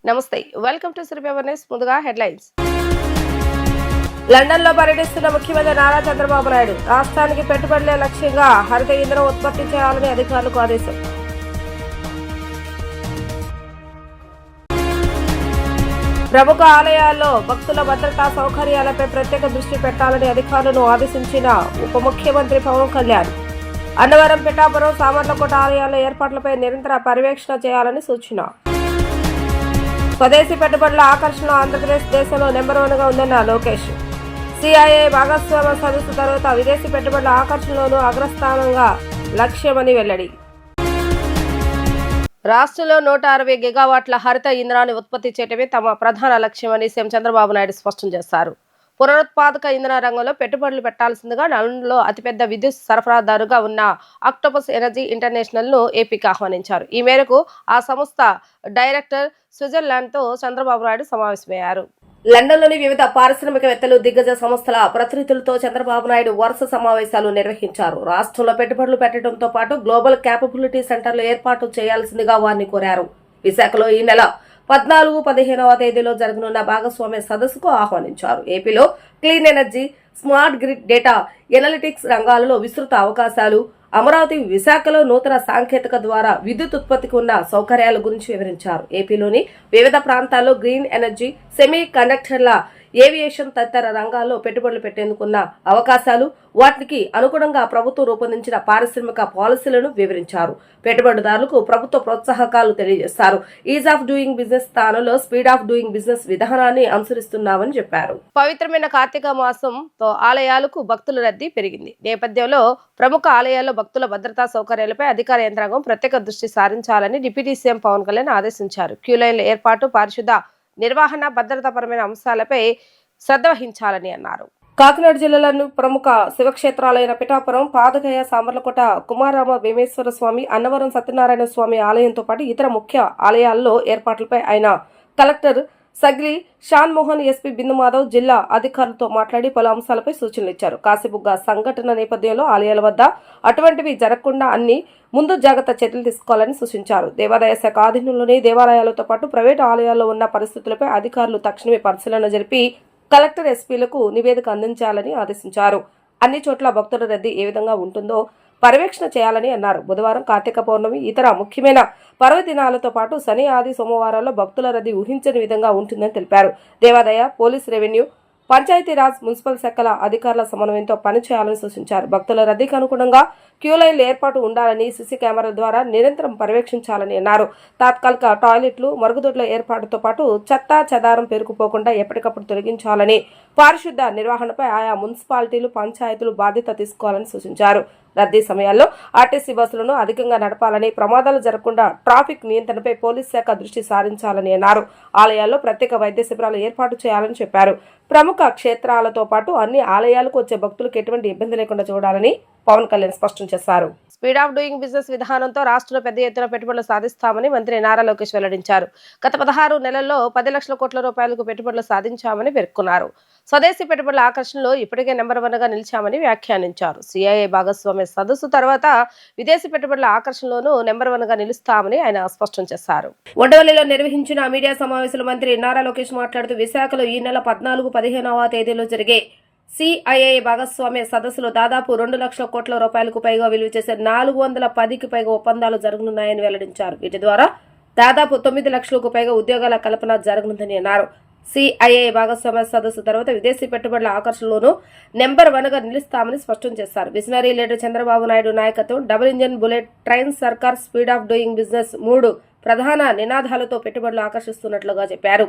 నమస్తే, welcome to Surabhi awareness. ముందుగా headlines. London లో పర్యటిస్తున్న ముఖ్యమంత్రి నారా చంద్రబాబు నాయుడు రాష్ట్రానికి పెట్టుబడులే లక్ష్యంగా హరిత ఇంధనం ఉత్పత్తి చేయాలని అధికారులకు ఆదేశం. ప్రముఖ ఆలయాల్లో భక్తుల భద్రతా సౌకర్యాలపై ప్రత్యేక దృష్టి పెట్టాలని అధికారులను ఆదేశించిన ఉప ముఖ్యమంత్రి పవన్ కళ్యాణ్. అన్నవరం, పిఠాపురం, సామర్లకోట ఆలయాల్లో ఏర్పాట్లపై నిరంతర పర్యవేక్షణ చేయాలని సూచన. స్వదేశీ పెట్టుబడుల ఆకర్షణలో ఆంధ్రప్రదేశ్ దేశంలో నెంబర్ 1గా ఉందన్న లోకేష్. సిఐఏ భాగస్వామ్య సదస్సు తర్వాత విదేశీ పెట్టుబడుల ఆకర్షణలోనూ అగ్రస్థానంగా లక్ష్యమని వెల్లడి. రాష్ట్రంలో 160 గిగావాట్ల హరిత ఇంధనాన్ని ఉత్పత్తి చేయడమే తమ ప్రధాన లక్ష్యమని సీఎం చంద్రబాబు నాయుడు స్పష్టం చేశారు. పునరుత్పాదక ఇంధన రంగంలో పెట్టుబడులు పెట్టాల్సిందిగా లండన్లో అతిపెద్ద విద్యుత్ సరఫరాదారుగా ఉన్న ఆక్టోపస్ ఎనర్జీ ఇంటర్నేషనల్ ను ఏపీకి ఆహ్వానించారు. ఈ మేరకు ఆ సంస్థ డైరెక్టర్ స్విట్జర్లాండ్ తో చంద్రబాబు నాయుడు సమావేశమయ్యారు. లండన్లోని వివిధ పారిశ్రామికవేత్తలు, దిగ్గజ సంస్థల ప్రతినిధులతో చంద్రబాబు నాయుడు వరుస సమావేశాలు నిర్వహించారు. రాష్ట్రంలో పెట్టుబడులు పెట్టడంతో పాటు గ్లోబల్ క్యాపబిలిటీ సెంటర్లు ఏర్పాటు చేయాల్సిందిగా వారిని కోరారు. విశాఖలో ఈ నెల 14, 15వ తేదీలో జరగనున్న భాగస్వామ్య సదస్సుకు ఆహ్వానించారు. ఏపీలో clean energy, smart grid, data analytics రంగాలలో విస్తృత అవకాశాలు, అమరావతి, విశాఖలో నూతన సాంకేతిక ద్వారా విద్యుత్ ఉత్పత్తికి ఉన్న సౌకర్యాల గురించి వివరించారు. ఏపీలోని వివిధ ప్రాంతాల్లో గ్రీన్ ఎనర్జీ, సెమీ కండక్టర్ల, ఏవియేషన్ తదితర రంగాల్లో పెట్టుబడులు పెట్టేందుకున్న అవకాశాలు, వాటికి అనుగుణంగా ప్రభుత్వం రూపొందించిన పారిశ్రామిక పాలసీలను వివరించారు. పెట్టుబడిదారులకు ప్రభుత్వ ప్రోత్సాహకాలు తెలియజేస్తారు. ఈజ్ ఆఫ్ డూయింగ్ బిజినెస్ స్థానంలో స్పీడ్ ఆఫ్ డూయింగ్ బిజినెస్ విధానాన్ని అనుసరిస్తున్నామని చెప్పారు. పవిత్రమైన కార్తీక మాసంతో ఆలయాలకు భక్తుల రద్దీ పెరిగింది. నేపథ్యంలో ప్రముఖ ఆలయాల్లో భక్తుల భద్రతా సౌకర్యాలపై అధికార యంత్రాంగం ప్రత్యేక దృష్టి సారించాలని డిప్యూటీ సీఎం పవన్ కళ్యాణ్ ఆదేశించారు. క్యూలైన్ల ఏర్పాటు, పారిశుద్ధ నిర్వహణ, భద్రతాపరమైన అంశాలపై శ్రద్ధ వహించాలని అన్నారు. కాకినాడ జిల్లాలోని ప్రముఖ శివక్షేత్రాలైన పిఠాపురం, పాదగయ, సామర్లకోట, కుమారామ భీమేశ్వర స్వామి, అన్నవరం సత్యనారాయణ స్వామి ఆలయంతో పాటు ఇతర ముఖ్య ఆలయాల్లో ఏర్పాట్లపై ఆయన కలెక్టర్ సగ్లి షాన్ మోహన్, ఎస్పీ బిందు మాధవ్ జిల్లా అధికారులతో మాట్లాడి పలు అంశాలపై సూచనలు ఇచ్చారు. కాశీబుగ్గ సంఘటన నేపథ్యంలో ఆలయాల వద్ద అటువంటివి జరగకుండా అన్ని ముందు జాగ్రత్త చర్యలు తీసుకోవాలని సూచించారు. దేవాదాయ శాఖ ఆధీనంలోని దేవాలయాలతో పాటు ప్రైవేటు ఆలయాల్లో ఉన్న పరిస్థితులపై అధికారులు తక్షణమే పరిశీలన జరిపి కలెక్టర్, ఎస్పీలకు నివేదిక అందించాలని ఆదేశించారు. అన్ని చోట్ల భక్తుల రద్దీ ఏ విధంగా ఉంటుందో పర్యవేక్షణ చేయాలని అన్నారు. బుధవారం కార్తీక పౌర్ణమి, ఇతర ముఖ్యమైన పర్వదినాలతో పాటు శని, ఆది, సోమవారాల్లో భక్తుల రద్దీ ఊహించని విధంగా ఉంటుందని తెలిపారు. దేవాదాయ, పోలీస్, రెవెన్యూ, పంచాయతీరాజ్, మున్సిపల్ శాఖల అధికారుల సమన్వయంతో పనిచేయాలని సూచించారు. భక్తుల రద్దీకి అనుగుణంగా క్యూలైన్ల ఏర్పాటు ఉండాలని, సీసీ కెమెరాల ద్వారా నిరంతరం పర్యవేక్షించాలని అన్నారు. తాత్కాలిక టాయిలెట్లు, మరుగుదొడ్ల ఏర్పాటుతో పాటు చెత్త చెదారం పేరుకుపోకుండా ఎప్పటికప్పుడు తొలగించాలని, పారిశుద్ధ నిర్వహణపై ఆయా మున్సిపాలిటీలు, పంచాయతీలు బాధ్యత తీసుకోవాలని సూచించారు. రద్దీ సమయాల్లో ఆర్టీసీ బస్సులను అధికంగా నడపాలని, ప్రమాదాలు జరగకుండా ట్రాఫిక్ నియంత్రణపై పోలీస్ శాఖ దృష్టి సారించాలని అన్నారు. ఆలయాల్లో ప్రత్యేక వైద్య శిబిరాలు ఏర్పాటు చేయాలని చెప్పారు. ప్రముఖ క్షేత్రాలతో పాటు అన్ని ఆలయాలకు వచ్చే భక్తులకు ఎటువంటి ఇబ్బంది లేకుండా చూడాలని పవన్ కళ్యాణ్ స్పష్టం చేశారు. స్పీడ్ ఆఫ్ డూయింగ్ బిజినెస్ విధానంతో రాష్ట్రంలో పెద్ద ఎత్తున పెట్టుబడులు సాధిస్తామని మంత్రి నారా లోకేష్ వెల్లడించారు. గత 16 నెలల్లో 10 లక్షల కోట్ల రూపాయలకు పెట్టుబడులు సాధించామని పేర్కొన్నారు. స్వదేశీ పెట్టుబడుల ఆకర్షణలో ఇప్పటికే నెంబర్ 1గా నిలిచామని వ్యాఖ్యానించారు. సిఐఏ భాగస్వామ్య సదస్సు తర్వాత విదేశీ పెట్టుబడుల ఆకర్షణలోనూ నెంబర్ 1గా నిలుస్తామని ఆయన స్పష్టం చేశారు. ఉండవల్లిలో నిర్వహించిన మీడియా సమావేశంలో మంత్రి నారా లోకేష్ మాట్లాడుతూ విశాఖలో ఈ నెల 14, 15వ తేదీలో జరిగే సిఐఏ భాగస్వామ్య సదస్సులో దాదాపు 2 లక్షల కోట్ల రూపాయలకు పైగా విలువ చేసే 410కి పైగా ఒప్పందాలు జరగనున్నాయని వెల్లడించారు. వీటి ద్వారా దాదాపు 9 లక్షలకు పైగా ఉద్యోగాల కల్పన జరగనుందని అన్నారు. సిఐఏ భాగస్వామ్య సదస్సు తర్వాత విదేశీ పెట్టుబడుల ఆకర్షణలోనూ నెంబర్ 1గా నిలుస్తామని స్పష్టం చేశారు. విజనరీ లీడర్ చంద్రబాబు నాయుడు నాయకత్వం, డబుల్ ఇంజన్ బుల్లెట్ ట్రైన్ సర్కార్, స్పీడ్ ఆఫ్ డూయింగ్ బిజినెస్ 3 ప్రధాన నినాదాలతో పెట్టుబడులు ఆకర్షిస్తున్నట్లుగా చెప్పారు.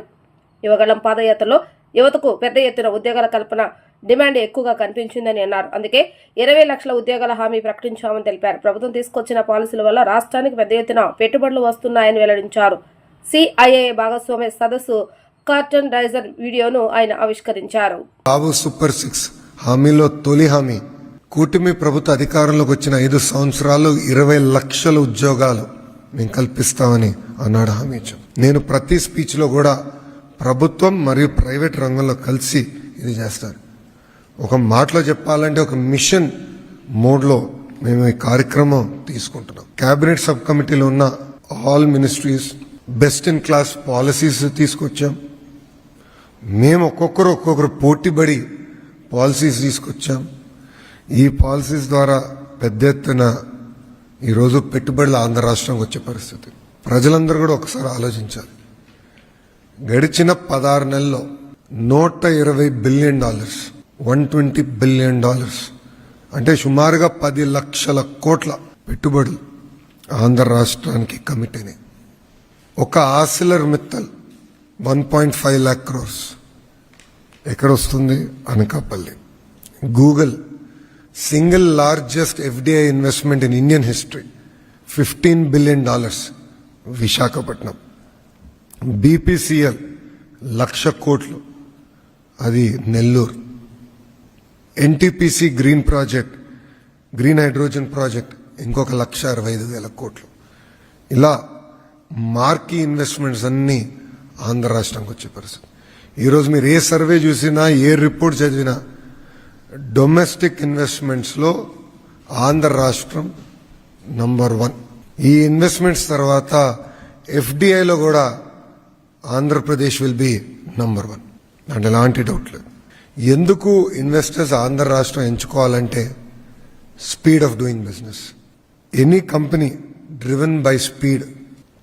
యువగళం పాదయాత్రలో యువతకు పెద్ద ఎత్తున ఉద్యోగాల కల్పన డిమాండ్ ఎక్కువగా కనిపించిందని అన్నారు. అందుకే 20 లక్షల ఉద్యోగాల హామీ ప్రకటించామని తెలిపారు. ప్రభుత్వం తీసుకొచ్చిన పాలసీల వల్ల రాష్ట్రానికి పెద్ద ఎత్తున పెట్టుబడులు వస్తున్నాయని వెల్లడించారు. సిఐఏ భాగస్వామ్య సదస్సు కార్టన్ రైజర్ వీడియోను ఆయన ఆవిష్కరించారు. బాబు సూపర్ 6 హామీలో తొలి హామీ కూటమి ప్రభుత్వ అధికారంలోకి వచ్చిన 5 సంవత్సరాలు 20 లక్షల ఉద్యోగాలు మేము కల్పిస్తామని అన్నాడు హామీ ఇచ్చాం. నేను ప్రతి స్పీచ్ లో కూడా ప్రభుత్వం మరియు ప్రైవేట్ రంగంలో కలిసి ఇది చేస్తారు. ఒక మాటలో చెప్పాలంటే ఒక మిషన్ మోడ్లో మేము ఈ కార్యక్రమం తీసుకుంటున్నాం. కేబినెట్ సబ్ కమిటీలో ఉన్న all ministries, best in class policies తీసుకొచ్చాం. మేము ఒక్కొక్కరు పోటీపడి పాలసీస్ తీసుకొచ్చాం. ఈ పాలసీస్ ద్వారా పెద్ద ఎత్తున ఈరోజు పెట్టుబడులు ఆంధ్ర రాష్ట్రంకి వచ్చే పరిస్థితి. ప్రజలందరూ కూడా ఒకసారి ఆలోచించాలి. గడిచిన 16 నెలల్లో $120 బిలియన్, $120 బిలియన్ అంటే సుమారుగా 10 లక్షల కోట్ల పెట్టుబడులు ఆంధ్ర రాష్ట్రానికి కమిట్ అయినాయి. ఒక ఆసిలర్ మిత్తల్ 1.5 lakh crores ఎక్కడ వస్తుంది? Anakapalli. Google single largest FDI investment in Indian history, $15 billion, Visakhapatnam. BPCL 1,00,000 కోట్లు, అది Nellore. NTPC green project, green hydrogen project ఇంకొక 1,65,000 కోట్లు. ఇలా మార్కీ ఇన్వెస్ట్మెంట్స్ అన్నీ ఆంధ్ర రాష్ట్రానికి వచ్చే పరిస్థితి. ఈరోజు మీరు ఏ సర్వే చూసినా, ఏ రిపోర్ట్ చదివినా డొమెస్టిక్ ఇన్వెస్ట్మెంట్స్లో ఆంధ్ర రాష్ట్రం నంబర్ 1. ఈ ఇన్వెస్ట్మెంట్స్ తర్వాత FDIలో కూడా ఆంధ్రప్రదేశ్ విల్ బి నంబర్ 1. అంటే ఎలాంటి డౌట్ లేదు. ఎందుకు ఇన్వెస్టర్స్ ఆంధ్ర రాష్ట్రం ఎంచుకోవాలంటే speed of doing business. Any company driven by speed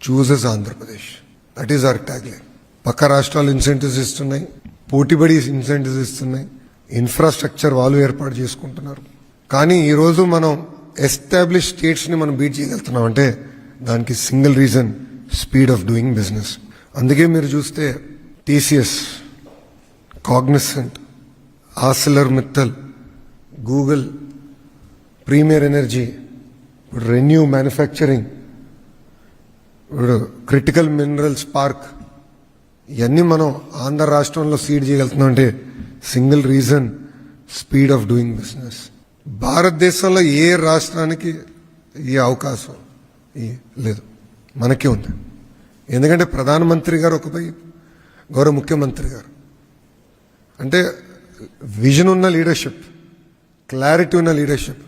chooses Andhra Pradesh. That is our tag line. పక్క రాష్ట్రాలు ఇన్సెంటివ్స్ ఇస్తున్నాయి, పోటీపడి ఇన్సెంటివ్స్ ఇస్తున్నాయి, ఇన్ఫ్రాస్ట్రక్చర్ వాళ్ళు ఏర్పాటు చేసుకుంటున్నారు. కానీ ఈరోజు మనం ఎస్టాబ్లిష్ స్టేట్స్ని మనం బీట్ చేయగలుగుతున్నాం అంటే దానికి single reason speed of doing business. అందుకే మీరు చూస్తే TCS, Cognizant, ArcelorMittal, Google, Premier Energy, ReNew manufacturing, critical minerals park, ఇవన్నీ మనం ఆంధ్ర రాష్ట్రంలో సీడ్ చేయగలుగుతున్నాం అంటే single reason speed of doing business. భారతదేశంలో ఏ రాష్ట్రానికి ఈ అవకాశం లేదు, మనకే ఉంది. ఎందుకంటే ప్రధానమంత్రి గారు ఒకపై, గౌరవ ముఖ్యమంత్రి గారు అంటే విజన్ ఉన్న లీడర్షిప్, క్లారిటీ ఉన్న లీడర్షిప్.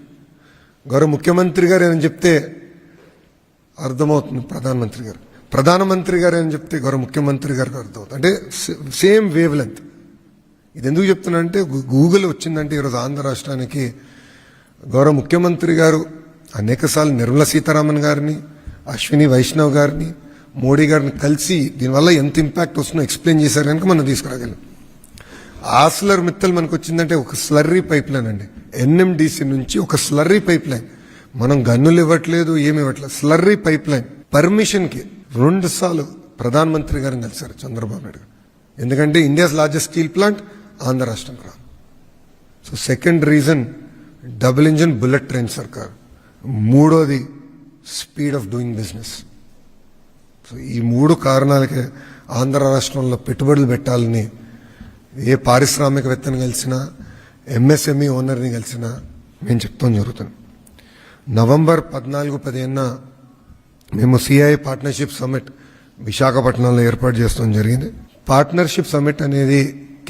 గౌరవ ముఖ్యమంత్రి గారు ఏమని చెప్తే అర్థమవుతుంది ప్రధానమంత్రి గారు ఏమని చెప్తే గౌరవ ముఖ్యమంత్రి గారికి అర్థమవుతుంది. అంటే సేమ్ వేవ్ లెంత్. ఇది ఎందుకు చెప్తున్నా అంటే గూగుల్ వచ్చిందంటే ఈరోజు ఆంధ్ర రాష్ట్రానికి గౌరవ ముఖ్యమంత్రి గారు అనేకసార్లు నిర్మలా సీతారామన్ గారిని, అశ్విని వైష్ణవ్ గారిని, మోడీ గారిని కలిసి దీనివల్ల ఎంత ఇంపాక్ట్ వస్తుందో ఎక్స్ప్లెయిన్ చేశారు కనుక మనం తీసుకురాగలం. ఆసిలర్ మిత్తల్ మనకు వచ్చిందంటే ఒక స్లర్రీ పైప్ లైన్ అండి. NMDC నుంచి ఒక స్లర్రీ పైప్ లైన్. మనం గన్నులు ఇవ్వట్లేదు, ఏమి ఇవ్వట్లేదు, స్లర్రీ పైప్ లైన్ పర్మిషన్కి 2 సార్లు ప్రధానమంత్రి గారిని కలిశారు చంద్రబాబు నాయుడు గారు. ఎందుకంటే India's largest steel plant Andhra రాష్ట్రంలో రాదు. So second reason double engine bullet train సర్కార్. మూడోది speed of doing business. So ఈ 3 కారణాలకే ఆంధ్ర రాష్ట్రంలో పెట్టుబడులు పెట్టాలని ఏ పారిశ్రామికవేత్తని కలిసినా, MSME ఓనర్ని కలిసినా మేము చెప్తాం జరుగుతుంది. నవంబర్ 14-15 మేము CII పార్ట్నర్షిప్ సమ్మిట్ విశాఖపట్నంలో ఏర్పాటు చేస్తాం జరిగింది. పార్ట్నర్షిప్ సమ్మిట్ అనేది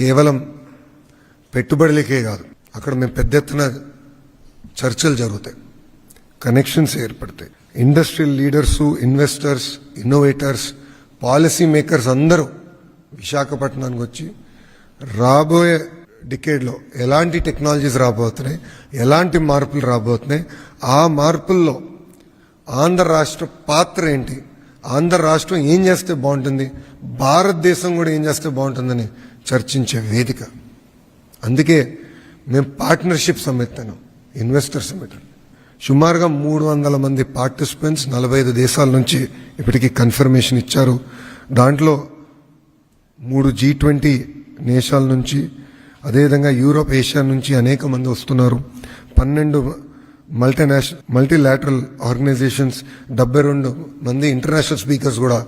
కేవలం పెట్టుబడులకే కాదు, అక్కడ మేము పెద్ద ఎత్తున చర్చలు జరుగుతాయి, కనెక్షన్స్ ఏర్పడతాయి. Industrial leaders, investors, innovators, policy makers అందరూ విశాఖపట్నానికి వచ్చి రాబోయే డికేడ్లో ఎలాంటి టెక్నాలజీస్ రాబోతున్నాయి, ఎలాంటి మార్పులు రాబోతున్నాయి, ఆ మార్పుల్లో ఆంధ్ర రాష్ట్ర పాత్ర ఏంటి, ఆంధ్ర రాష్ట్రం ఏం చేస్తే బాగుంటుంది, భారతదేశం కూడా ఏం చేస్తే బాగుంటుందని చర్చించే వేదిక. అందుకే మేము పార్ట్నర్షిప్ సమ్మిట్ అను, ఇన్వెస్టర్ సమ్మిట్. సుమారుగా 300 మంది పార్టిసిపెంట్స్ 45 దేశాల నుంచి ఇప్పటికీ కన్ఫర్మేషన్ ఇచ్చారు. దాంట్లో 3 G20 దేశాల నుంచి, అదేవిధంగా యూరోప్, ఏషియా నుంచి అనేక మంది వస్తున్నారు. 12 మల్టీలాటరల్ ఆర్గనైజేషన్స్, 72 మంది ఇంటర్నేషనల్ స్పీకర్స్ కూడా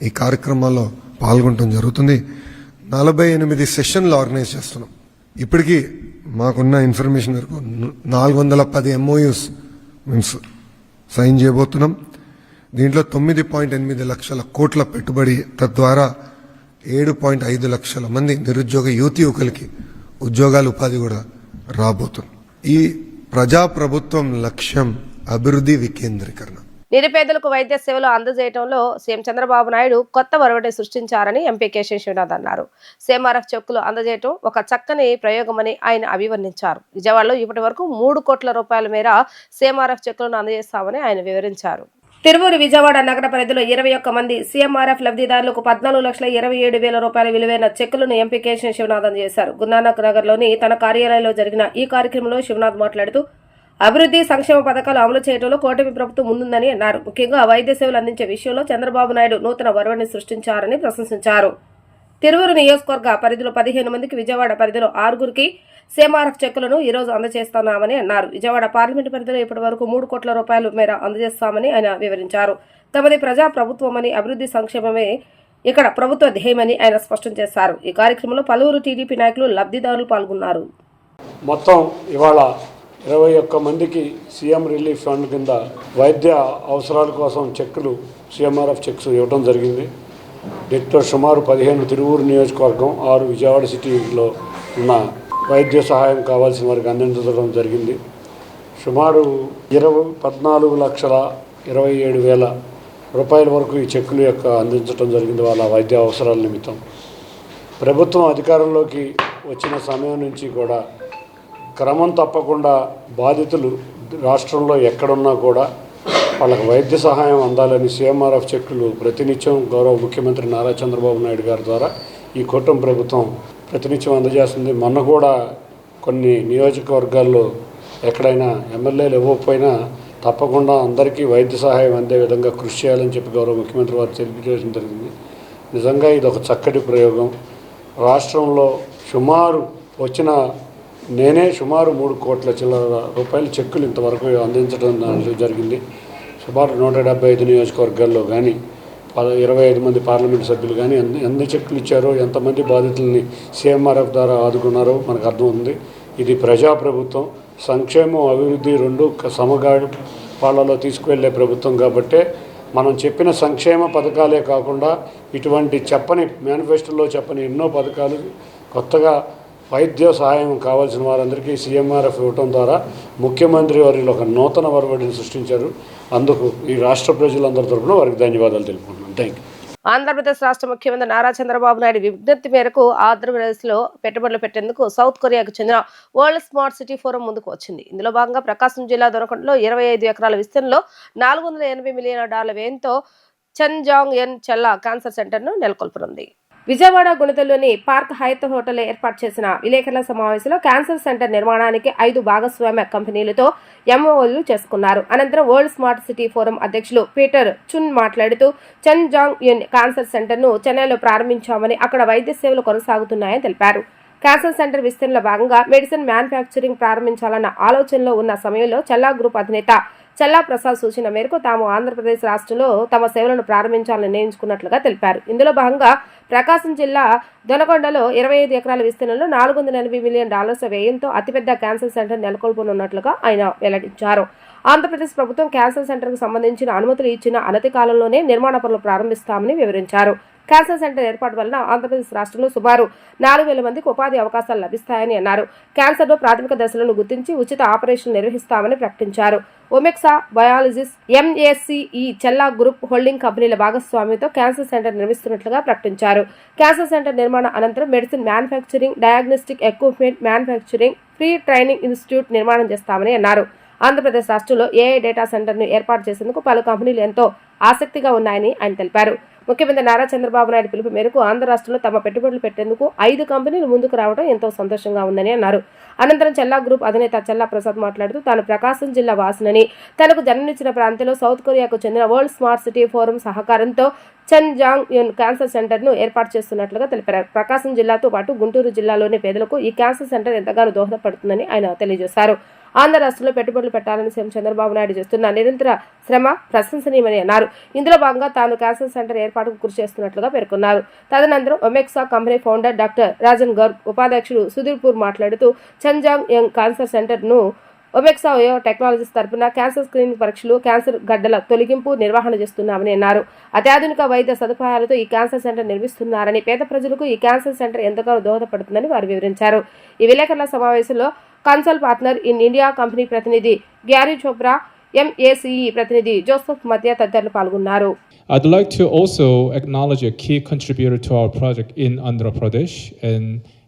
ఈ కార్యక్రమాల్లో పాల్గొనడం జరుగుతుంది. 48 సెషన్లు ఆర్గనైజ్ చేస్తున్నాం. ఇప్పటికీ మాకున్న ఇన్ఫర్మేషన్ వరకు 410 MOUs మేము సైన్ చేయబోతున్నాం. దీంట్లో 9.8 లక్షల కోట్ల పెట్టుబడి, తద్వారా 7.5 లక్షల మంది నిరుద్యోగ యువకులకి ఉద్యోగాలు, ఉపాధి కూడా రాబోతుంది. ఈ ప్రజాప్రభుత్వం లక్ష్యం అభివృద్ధి వికేంద్రీకరణ. నిరుపేదలకు వైద్య సేవలు అందజేయడంలో సీఎం చంద్రబాబు నాయుడు కొత్త ఒరవడిని సృష్టించారని ఎంపీ కేశవ శివనాథ్ అన్నారు. సీఎంఆర్ఎఫ్ చెక్కులు అందజేయడం ఒక చక్కని ప్రయోగమని ఆయన అభివర్ణించారు. విజయవాడలో ఇప్పటి వరకు 3 కోట్ల రూపాయల మేర సీఎంఆర్ఎఫ్ చెక్కులను అందజేస్తామని ఆయన వివరించారు. తిరువూరు విజయవాడ నగర పరిధిలో 21 మంది సీఎంఆర్ఎఫ్ లబ్ధిదారులకు 14,27,000 రూపాయల విలువైన చెక్కులను ఎంపీ కేశవ శివనాథ్ అందజేశారు. గురునానక్ నగర్లోని తన కార్యాలయంలో జరిగిన ఈ కార్యక్రమంలో శివనాథ్ మాట్లాడుతూ అభివృద్ధి సంక్షేమ పథకాలు అమలు చేయడంలో కూటమి ప్రభుత్వం ముందుందని అన్నారు. ముఖ్యంగా వైద్య సేవలు అందించే విషయంలో చంద్రబాబు నాయుడు నూతన ఒరవడిని సృష్టించారని ప్రశంసించారు. తిరువూరు నియోజకవర్గ పరిధిలో 15 మందికి, విజయవాడ పరిధిలో 6గురికి సీఎంఆర్ఎఫ్ చెక్కులను ఈ రోజు అందజేస్తున్నామని అన్నారు. విజయవాడ పార్లమెంటు పరిధిలో ఇప్పటి వరకు 3 కోట్ల రూపాయల మేర అందజేస్తామని ఆయన వివరించారు. తమది ప్రజా ప్రభుత్వమని, అభివృద్ధి సంక్షేమమే ఇక్కడ ప్రభుత్వ ధ్యేయమని ఆయన స్పష్టం చేశారు. ఈ కార్యక్రమంలో పలువురు టీడీపీ నాయకులు, లబ్ధిదారులు పాల్గొన్నారు. మొత్తం ఇవాళ 21 మందికి సీఎం రిలీఫ్ ఫండ్ కింద వైద్య అవసరాల కోసం చెక్కులు, సీఎంఆర్ఎఫ్ చెక్స్ ఇవ్వడం జరిగింది. దీంతో సుమారు 15 తిరువూరు నియోజకవర్గం, 6 విజయవాడ సిటీలో ఉన్న వైద్య సహాయం కావాల్సిన వారికి అందించడం జరిగింది. సుమారు 14,27,000 రూపాయల వరకు ఈ చెక్కుల యొక్క అందించడం జరిగింది వాళ్ళ వైద్య అవసరాల నిమిత్తం. ప్రభుత్వం అధికారంలోకి వచ్చిన సమయం నుంచి కూడా క్రమం తప్పకుండా బాధితులు రాష్ట్రంలో ఎక్కడున్నా కూడా వాళ్ళకి వైద్య సహాయం అందాలని సీఎంఆర్ఎఫ్ చెక్కులు ప్రతినిత్యం గౌరవ ముఖ్యమంత్రి నారా చంద్రబాబు నాయుడు గారి ద్వారా ఈ కూటమి ప్రభుత్వం ప్రతినిత్యం అందజేస్తుంది. మొన్న కూడా కొన్ని నియోజకవర్గాల్లో ఎక్కడైనా ఎమ్మెల్యేలు ఇవ్వకపోయినా తప్పకుండా అందరికీ వైద్య సహాయం అందే విధంగా కృషి చేయాలని చెప్పి గౌరవ ముఖ్యమంత్రి వారు తెలియజేయడం జరిగింది. నిజంగా ఇది ఒక చక్కటి ప్రయోగం. రాష్ట్రంలో సుమారు 3 కోట్ల చిల్లర రూపాయల చెక్కులు ఇంతవరకు అందించడం జరిగింది. సుమారు 175 నియోజకవర్గాల్లో కానీ 25 మంది పార్లమెంటు సభ్యులు కానీ ఎన్ని చెక్కులు ఇచ్చారో, ఎంతమంది బాధితుల్ని సీఎంఆర్ఎఫ్ ద్వారా ఆదుకున్నారో మనకు అర్థమవుతుంది. ఇది ప్రజాప్రభుత్వం. సంక్షేమం, అభివృద్ధి రెండు సమగాళాలలో తీసుకువెళ్ళే ప్రభుత్వం కాబట్టే మనం చెప్పిన సంక్షేమ పథకాలే కాకుండా ఇటువంటి మేనిఫెస్టోలో చెప్పని ఎన్నో పథకాలు కొత్తగా వైద్య సహాయం కావాల్సిన వారందరికీ సీఎంఆర్ఎఫ్ ఇవ్వటం ద్వారా ముఖ్యమంత్రి వారిలో ఒక నూతన ఒరవడిని సృష్టించారు. అందుకు ఈ రాష్ట్ర ప్రజలందరి తరఫున వారికి ధన్యవాదాలు తెలుపుకుంటున్నాను. Thank you. ఆంధ్రప్రదేశ్ రాష్ట్ర ముఖ్యమంత్రి నారా చంద్రబాబు నాయుడు విజ్ఞప్తి మేరకు ఆంధ్రప్రదేశ్లో పెట్టుబడులు పెట్టేందుకు సౌత్ కొరియాకు చెందిన వరల్డ్ స్మార్ట్ సిటీ ఫోరం ముందుకు వచ్చింది. ఇందులో భాగంగా ప్రకాశం జిల్లా దొనకొండలో 25 ఎకరాల విస్తీర్ణంలో $480 మిలియన్ వ్యయంతో చన్జాంగ్ ఎన్ చెల్లా క్యాన్సర్ సెంటర్ను నెలకొల్పనుంది. విజయవాడ గుణదల్లోని పార్క్ హయత్ హోటల్లో ఏర్పాటు చేసిన విలేకరుల సమావేశంలో క్యాన్సర్ సెంటర్ నిర్మాణానికి 5 భాగస్వామ్య కంపెనీలతో ఎంఓయూలు చేసుకున్నారు. అనంతరం వరల్డ్ స్మార్ట్ సిటీ ఫోరం అధ్యక్షులు పీటర్ చున్ మాట్లాడుతూ చన్జాంగ్ ఎన్ క్యాన్సర్ సెంటర్ను చెన్నైలో ప్రారంభించామని, అక్కడ వైద్య సేవలు కొనసాగుతున్నాయని తెలిపారు. క్యాన్సర్ సెంటర్ విస్తరణలో భాగంగా మెడిసిన్ మ్యానుఫ్యాక్చరింగ్ ప్రారంభించాలన్న ఆలోచనలో ఉన్న సమయంలో చెల్లా గ్రూప్ అధినేత చెల్లా ప్రసాద్ సూచన మేరకు తాము ఆంధ్రప్రదేశ్ రాష్ట్రంలో తమ సేవలను ప్రారంభించాలని నిర్ణయించుకున్నట్లుగా తెలిపారు. ఇందులో భాగంగా ప్రకాశం జిల్లా దొనకొండలో 25 ఎకరాల విస్తీర్ణంలో $480 మిలియన్ వ్యయంతో అతిపెద్ద క్యాన్సర్ సెంటర్ నెలకొల్పనున్నట్లుగా ఆయన వెల్లడించారు. ఆంధ్రప్రదేశ్ ప్రభుత్వం క్యాన్సర్ సెంటర్కు సంబంధించిన అనుమతులు ఇచ్చిన అనతి కాలంలోనే నిర్మాణ పనులు ప్రారంభిస్తామని వివరించారు. క్యాన్సర్ సెంటర్ ఏర్పాటు వలన ఆంధ్రప్రదేశ్ రాష్ట్రంలో సుమారు 4,000 మందికి ఉపాధి అవకాశాలు లభిస్తాయని అన్నారు. క్యాన్సర్లో ప్రాథమిక దశలను గుర్తించి ఉచిత ఆపరేషన్లు నిర్వహిస్తామని ప్రకటించారు. ఒమెక్సా బయాలజిస్ ఎంఏసిఈ చెల్లా గ్రూప్ హోల్డింగ్ కంపెనీల భాగస్వామ్యంతో క్యాన్సర్ సెంటర్ నిర్మిస్తున్నట్లుగా ప్రకటించారు. క్యాన్సర్ సెంటర్ నిర్మాణ అనంతరం medicine manufacturing, diagnostic equipment manufacturing, free training institute నిర్మాణం చేస్తామని అన్నారు. ఆంధ్రప్రదేశ్ రాష్ట్రంలో ఏఐ డేటా సెంటర్ను ఏర్పాటు చేసేందుకు పలు కంపెనీలు ఎంతో ఆసక్తిగా ఉన్నాయని ఆయన తెలిపారు. ముఖ్యమంత్రి నారా చంద్రబాబు నాయుడు పిలుపు మేరకు ఆంధ్ర రాష్ట్రంలో తమ పెట్టుబడులు పెట్టేందుకు 5 కంపెనీలు ముందుకు రావడం ఎంతో సంతోషంగా ఉందని అన్నారు. అనంతరం చెల్లా గ్రూప్ అధినేత చెల్లా ప్రసాద్ మాట్లాడుతూ తాను ప్రకాశం జిల్లా వాసినని, తనకు జన్మనిచ్చిన ప్రాంతంలో సౌత్ కొరియాకు చెందిన వరల్డ్ స్మార్ట్ సిటీ ఫోరం సహకారంతో చన్జాంగ్ ఎన్ క్యాన్సర్ సెంటర్ను ఏర్పాటు చేస్తున్నట్లుగా తెలిపారు. ప్రకాశం జిల్లాతో పాటు గుంటూరు జిల్లాలోని పేదలకు ఈ క్యాన్సర్ సెంటర్ ఎంతగానో దోహదపడుతుందని ఆయన తెలియజేశారు. ఆంధ్ర రాష్ట్రంలో పెట్టుబడులు పెట్టాలని సీఎం చంద్రబాబు నాయుడు చేస్తున్న నిరంతర శ్రమ ప్రశంసనీయమని అన్నారు. ఇందులో భాగంగా తాను క్యాన్సర్ సెంటర్ ఏర్పాటుకు కృషి చేస్తున్నట్లుగా పేర్కొన్నారు. తదనంతరం Omexa company founder doctor Rajan Garg, ఉపాధ్యక్షుడు సుధీర్పూర్ మాట్లాడుతూ చన్జాంగ్ యంగ్ క్యాన్సర్ సెంటర్ను ఒమెక్సా ఓయో టెక్నాలజీస్ తరపున క్యాన్సర్ స్క్రీనింగ్ పరీక్షలు, క్యాన్సర్ గడ్డల తొలగింపు నిర్వహణ చేస్తున్నామని అన్నారు. అత్యాధునిక వైద్య సదుపాయాలతో ఈ క్యాన్సర్ సెంటర్ నిర్మిస్తున్నారని, పేద ప్రజలకు ఈ క్యాన్సర్ సెంటర్ ఎంతగానో దోహదపడుతుందని వారు వివరించారు. ఈ విలేకరుల సమావేశంలో console partner in India company ప్రతినిధి గ్యారీ చోప్రా, MACE ప్రతినిధి జోసెఫ్ మధ్య తదితరులు పాల్గొన్నారు. I'd like to also acknowledge a key contributor to our project in Andhra Pradesh and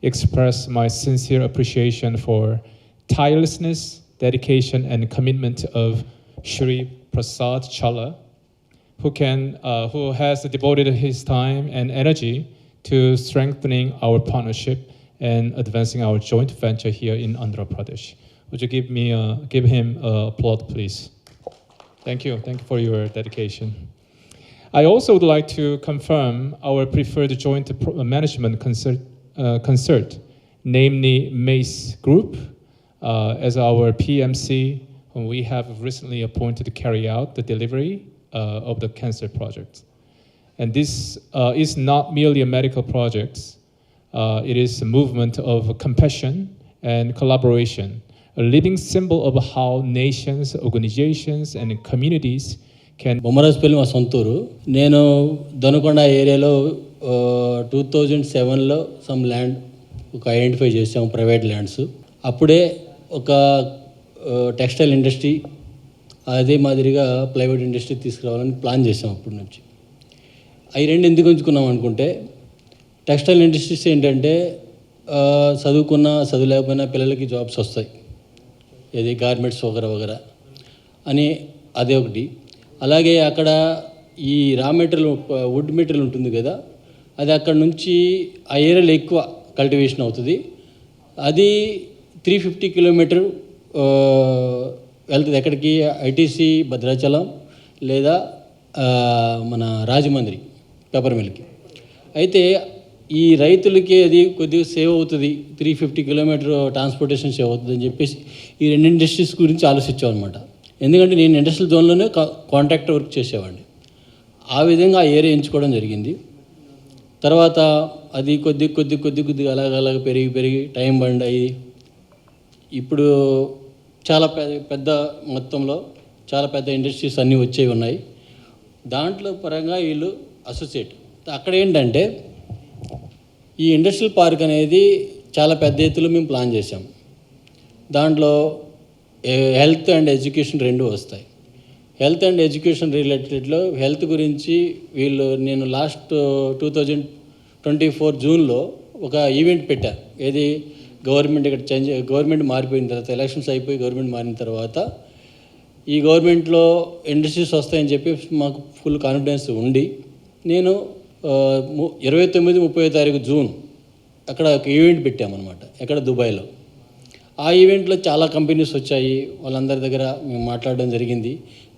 express my sincere appreciation for tirelessness, dedication, and commitment of Shri Prasad Challa, who has devoted his time and energy to strengthening our partnership and advancing our joint venture here in Andhra Pradesh. Would you give him applaud, please? Thank you for your dedication. I also would like to confirm our preferred joint management concert, namely MACE Group, as our PMC, whom we have recently appointed to carry out the delivery of the cancer project. And this is not merely a medical project, it is a movement of compassion and collaboration, a living symbol of how nations, organizations, and communities can. Bommarajupalli మా సొంతూరు. నేను దొనకొండ ఏరియాలో 2007లో some land ఒక identify చేసాము, private lands. అప్పుడే ఒక textile industry, అదే మాదిరిగా ప్లైవుడ్ ఇండస్ట్రీ తీసుకురావాలని ప్లాన్ చేసాం అప్పటి నుంచి. అవి రెండు ఎందుకు ఉంచుకున్నాం అనుకుంటే, టెక్స్టైల్ ఇండస్ట్రీస్ ఏంటంటే చదువు లేకపోయినా పిల్లలకి జాబ్స్ వస్తాయి, ఏది గార్మెంట్స్ వగర అని అదే ఒకటి. అలాగే అక్కడ ఈ రా మెటీరియల్, వుడ్ మెటీరియల్ ఉంటుంది కదా, అది అక్కడ నుంచి ఆ ఏరియాలో ఎక్కువ కల్టివేషన్ అవుతుంది. అది 350 కిలోమీటర్ వెళ్తుంది ఎక్కడికి, ఐటీసీ భద్రాచలం లేదా మన రాజమండ్రి పేపర్ మిల్కి. అయితే ఈ రైతులకి అది కొద్దిగా సేవ్ అవుతుంది, 350 కిలోమీటర్ ట్రాన్స్పోర్టేషన్ సేవ్ అవుతుంది అని చెప్పేసి ఈ రెండు ఇండస్ట్రీస్ గురించి ఆలోచించాం అనమాట. ఎందుకంటే నేను ఇండస్ట్రియల్ జోన్లోనే కాంట్రాక్టర్ వర్క్ చేసేవాడిని. ఆ విధంగా ఆ ఏరియా ఎంచుకోవడం జరిగింది. తర్వాత అది కొద్దిగా అలాగ పెరిగి టైం బండ్ అయ్యి ఇప్పుడు చాలా పెద్ద మొత్తంలో చాలా పెద్ద ఇండస్ట్రీస్ అన్నీ వచ్చేవి ఉన్నాయి. దాంట్లో పరంగా వీళ్ళు అసోసియేట్. అక్కడ ఏంటంటే ఈ ఇండస్ట్రియల్ పార్క్ అనేది చాలా పెద్ద ఎత్తులో మేము ప్లాన్ చేసాం. దాంట్లో హెల్త్ అండ్ ఎడ్యుకేషన్ రెండు వస్తాయి. హెల్త్ అండ్ ఎడ్యుకేషన్ రిలేటెడ్లో హెల్త్ గురించి నేను లాస్ట్ 2024 జూన్లో ఒక ఈవెంట్ పెట్టాను. ఏది, గవర్నమెంట్ మారిపోయిన తర్వాత, ఎలక్షన్స్ అయిపోయి గవర్నమెంట్ మారిన తర్వాత ఈ గవర్నమెంట్లో ఇండస్ట్రీస్ వస్తాయని చెప్పి మాకు ఫుల్ కాన్ఫిడెన్స్ ఉండి నేను 29-30 తారీఖు జూన్ అక్కడ ఒక ఈవెంట్ పెట్టామన్నమాట, ఎక్కడ దుబాయ్లో. ఆ ఈవెంట్లో చాలా కంపెనీస్ వచ్చాయి, వాళ్ళందరి దగ్గర మేము మాట్లాడడం జరిగింది.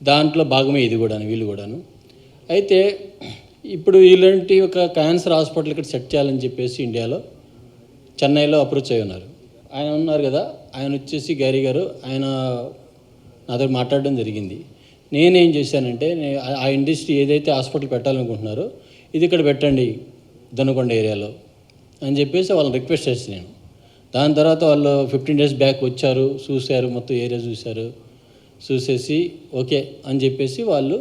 దాంట్లో భాగమే ఇది వీళ్ళు కూడాను. అయితే ఇప్పుడు ఇలాంటి ఒక క్యాన్సర్ హాస్పిటల్ ఇక్కడ సెట్ చేయాలని చెప్పేసి ఇండియాలో చెన్నైలో అప్రోచ్ అయి ఉన్నారు. ఆయన ఉన్నారు కదా, ఆయన వచ్చేసి గారి గారు, ఆయన నాతో మాట్లాడడం జరిగింది. నేనేం చేశానంటే, ఆ ఇండస్ట్రీ ఏదైతే హాస్పిటల్ పెట్టాలనుకుంటున్నారో ఇది ఇక్కడ పెట్టండి దొనకొండ ఏరియాలో అని చెప్పేసి వాళ్ళని రిక్వెస్ట్ చేసి నేను. దాని తర్వాత వాళ్ళు 15 డేస్ బ్యాక్ వచ్చారు, చూశారు, మొత్తం ఏరియా చూసేసి ఓకే అని చెప్పేసి వాళ్ళు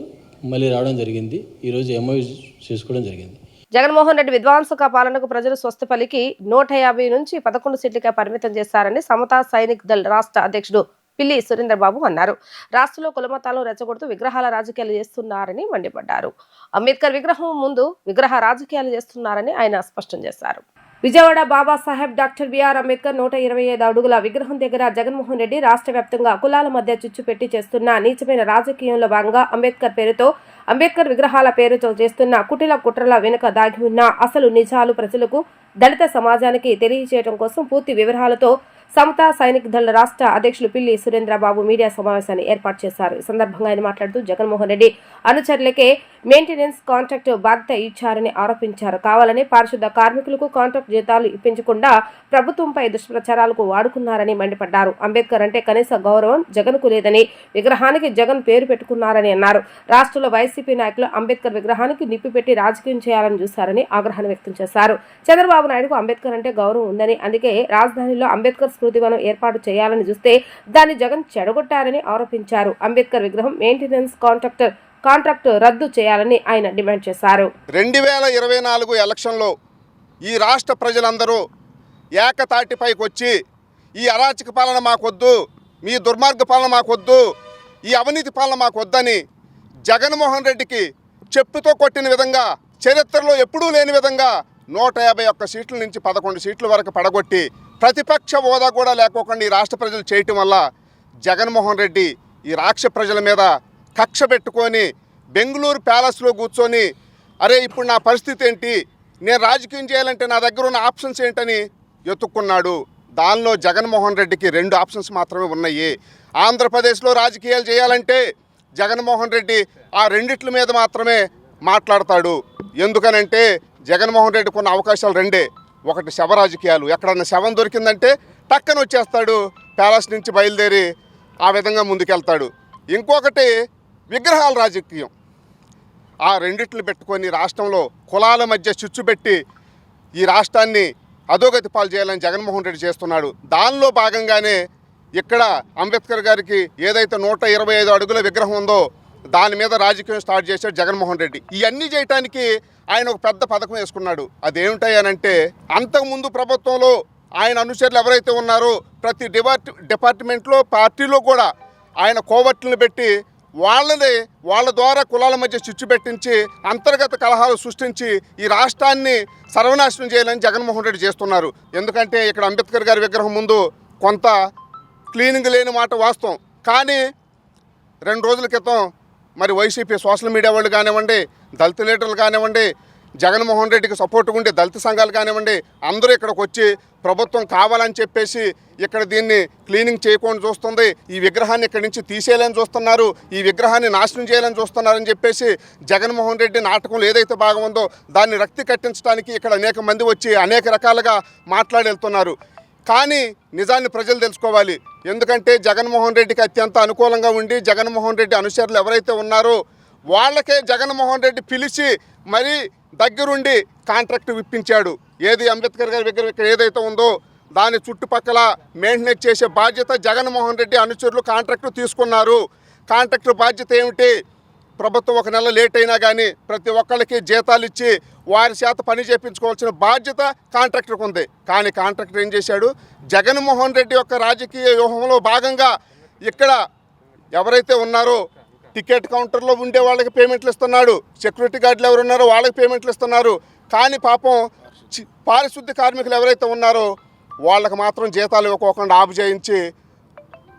మళ్ళీ రావడం జరిగింది. ఈరోజు ఎంఓయూ చేసుకోవడం జరిగింది. జగన్మోహన్ రెడ్డి విధ్వంసక పాలనకు ప్రజలు స్వస్తి పలికి 150 నుంచి 11 సీట్లుగా పరిమితం చేశారని సమతా సైనిక్ దళ్ రాష్ట్ర అధ్యక్షుడు పిల్లి సురేందర్ బాబు అన్నారు. రాష్ట్రంలో కులమతాలను రెచ్చగొడుతూ విగ్రహాల రాజకీయాలు చేస్తున్నారని మండిపడ్డారు. అంబేద్కర్ విగ్రహం ముందు విగ్రహ రాజకీయాలు చేస్తున్నారని ఆయన స్పష్టం చేశారు. విజయవాడ బాబాసాహెబ్ డాక్టర్ బిఆర్ అంబేద్కర్ 125 అడుగుల విగ్రహం దగ్గర జగన్మోహన్ రెడ్డి రాష్ట్ర వ్యాప్తంగా కులాల మధ్య చిచ్చు పెట్టి చేస్తున్న నీచమైన రాజకీయంలో భాగంగా అంబేద్కర్ విగ్రహాల పేరుతో చేస్తున్న కుటిల కుట్రల వెనుక దాగి ఉన్న అసలు నిజాలు ప్రజలకు, దళిత సమాజానికి తెలియజేయడం కోసం పూర్తి వివరాలతో సమతా సైనిక్ దళ రాష్ట్ర అధ్యక్షులు పిల్లి సురేంద్రబాబు మీడియా సమావేశాన్ని ఏర్పాటు చేశారు. ఈ సందర్భంగా ఆయన మాట్లాడుతూ జగన్మోహన్ రెడ్డి అనుచరులకే మెయింటెనెన్స్ కాంట్రాక్ట్ బాధ్యత ఇచ్చారని ఆరోపించారు. కావాలని పారిశుద్ధ కార్మికులకు కాంట్రాక్ట్ జీతాలు ఇప్పించకుండా ప్రభుత్వంపై దుష్ప్రచారాలకు వాడుకున్నారని మండిపడ్డారు. అంబేద్కర్ అంటే కనీస గౌరవం జగన్కు లేదని, విగ్రహానికి జగన్ పేరు పెట్టుకున్నారని అన్నారు. రాష్ట్రంలో వైసీపీ నాయకులు అంబేద్కర్ విగ్రహానికి నిప్పి పెట్టి రాజకీయం చేయాలని చూశారని ఆగ్రహాన్ని వ్యక్తం చేశారు. చంద్రబాబు నాయుడుకు అంబేద్కర్ అంటే గౌరవం ఉందని, అందుకే రాజధానిలో అంబేద్కర్ స్మృతివనం ఏర్పాటు చేయాలని చూస్తే దాన్ని జగన్ చెడగొట్టారని ఆరోపించారు. అంబేద్కర్ విగ్రహం మెయింటెనెన్స్ కాంట్రాక్ట్ రద్దు చేయాలని ఆయన డిమాండ్ చేశారు. 2024 ఎలక్షన్లో ఈ రాష్ట్ర ప్రజలందరూ ఏకతాటిపైకి వచ్చి ఈ అరాచక పాలన మాకొద్దు, మీ దుర్మార్గ పాలన మాకొద్దు, ఈ అవినీతి పాలన మాకు వద్దని జగన్మోహన్ రెడ్డికి చెప్పుతో కొట్టిన విధంగా, చరిత్రలో ఎప్పుడూ లేని విధంగా 151 సీట్ల నుంచి 11 సీట్ల వరకు పడగొట్టి ప్రతిపక్ష హోదా కూడా లేకోకుండా ఈ రాష్ట్ర ప్రజలు చేయటం వల్ల జగన్మోహన్ రెడ్డి ఈ రాష్ట్ర ప్రజల మీద కక్ష పెట్టుకొని బెంగళూరు ప్యాలెస్లో కూర్చొని, అరే ఇప్పుడు నా పరిస్థితి ఏంటి, నేను రాజకీయం చేయాలంటే నా దగ్గర ఉన్న ఆప్షన్స్ ఏంటని ఎత్తుక్కున్నాడు. దానిలో జగన్మోహన్ రెడ్డికి 2 ఆప్షన్స్ మాత్రమే ఉన్నాయి. ఆంధ్రప్రదేశ్లో రాజకీయాలు చేయాలంటే జగన్మోహన్ రెడ్డి ఆ రెండిట్ల మీద మాత్రమే మాట్లాడతాడు. ఎందుకనంటే జగన్మోహన్ రెడ్డికి ఉన్న అవకాశాలు 2. ఒకటి శవ రాజకీయాలు, ఎక్కడన్నా శవం దొరికిందంటే టక్కన వచ్చేస్తాడు, ప్యాలెస్ నుంచి బయలుదేరి ఆ విధంగా ముందుకెళ్తాడు. ఇంకొకటి విగ్రహాల రాజకీయం. ఆ రెండిట్లు పెట్టుకొని రాష్ట్రంలో కులాల మధ్య చిచ్చు పెట్టి ఈ రాష్ట్రాన్ని అధోగతి పాలు చేయాలని జగన్మోహన్ రెడ్డి చేస్తున్నాడు. దానిలో భాగంగానే ఇక్కడ అంబేద్కర్ గారికి ఏదైతే 125 అడుగుల విగ్రహం ఉందో దాని మీద రాజకీయం స్టార్ట్ చేశాడు జగన్మోహన్ రెడ్డి. ఇవన్నీ చేయటానికి ఆయన ఒక పెద్ద పథకం వేసుకున్నాడు. అదేమిటాయనంటే, అంతకుముందు ప్రభుత్వంలో ఆయన అనుచరులు ఎవరైతే ఉన్నారో ప్రతి డిపార్ట్మెంట్లో పార్టీలో కూడా ఆయన కోవర్టులను పెట్టి వాళ్ళ ద్వారా కులాల మధ్య చిచ్చు పెట్టించి అంతర్గత కలహాలు సృష్టించి ఈ రాష్ట్రాన్ని సర్వనాశనం చేయాలని జగన్మోహన్ రెడ్డి చేస్తున్నారు. ఎందుకంటే ఇక్కడ అంబేద్కర్ గారి విగ్రహం ముందు కొంత క్లీనింగ్ లేని మాట వాస్తవం. కానీ 2 రోజుల క్రితం మరి వైసీపీ సోషల్ మీడియా వాళ్ళు కానివ్వండి, దళిత లీడర్లు కానివ్వండి, జగన్మోహన్ రెడ్డికి సపోర్ట్గా ఉండే దళిత సంఘాలు కానివ్వండి, అందరూ ఇక్కడికి వచ్చి ప్రభుత్వం కావాలని చెప్పేసి ఇక్కడ దీన్ని క్లీనింగ్ చేయకుండా చూస్తుంది, ఈ విగ్రహాన్ని ఇక్కడి నుంచి తీసేయాలని చూస్తున్నారు, ఈ విగ్రహాన్ని నాశనం చేయాలని చూస్తున్నారని చెప్పేసి జగన్మోహన్ రెడ్డి నాటకంలో ఏదైతే భాగం ఉందో దాన్ని రక్తి కట్టించడానికి ఇక్కడ అనేక మంది వచ్చి అనేక రకాలుగా మాట్లాడి వెళ్తున్నారు. కానీ నిజాన్ని ప్రజలు తెలుసుకోవాలి. ఎందుకంటే జగన్మోహన్ రెడ్డికి అత్యంత అనుకూలంగా ఉండి జగన్మోహన్ రెడ్డి అనుచరులు ఎవరైతే ఉన్నారో వాళ్ళకే జగన్మోహన్ రెడ్డి పిలిచి మరీ దగ్గరుండి కాంట్రాక్ట్ విప్పించాడు. ఏది అంబేద్కర్ గారి విగ్రహం ఇక్కడ ఏదైతే ఉందో దాని చుట్టుపక్కల మెయింటెనెన్స్ చేసే బాధ్యత జగన్మోహన్ రెడ్డి అనుచరులు కాంట్రాక్టు తీసుకున్నారు. కాంట్రాక్టర్ బాధ్యత ఏమిటి? ప్రభుత్వం 1 నెల లేట్ అయినా కానీ ప్రతి ఒక్కళ్ళకి జీతాలు ఇచ్చి వారి చేత పని చేయించుకోవాల్సిన బాధ్యత కాంట్రాక్టర్కి ఉంది. కానీ కాంట్రాక్టర్ ఏం చేశాడు? జగన్మోహన్ రెడ్డి యొక్క రాజకీయ వ్యూహంలో భాగంగా ఇక్కడ ఎవరైతే ఉన్నారో టికెట్ కౌంటర్లో ఉండే వాళ్ళకి పేమెంట్లు ఇస్తున్నాడు, సెక్యూరిటీ గార్డులు ఎవరు ఉన్నారో వాళ్ళకి పేమెంట్లు ఇస్తున్నారు. కానీ పాపం పారిశుద్ధ్య కార్మికులు ఎవరైతే ఉన్నారో వాళ్ళకి మాత్రం జీతాలు ఇవ్వకోకుండా ఆపు చేయించి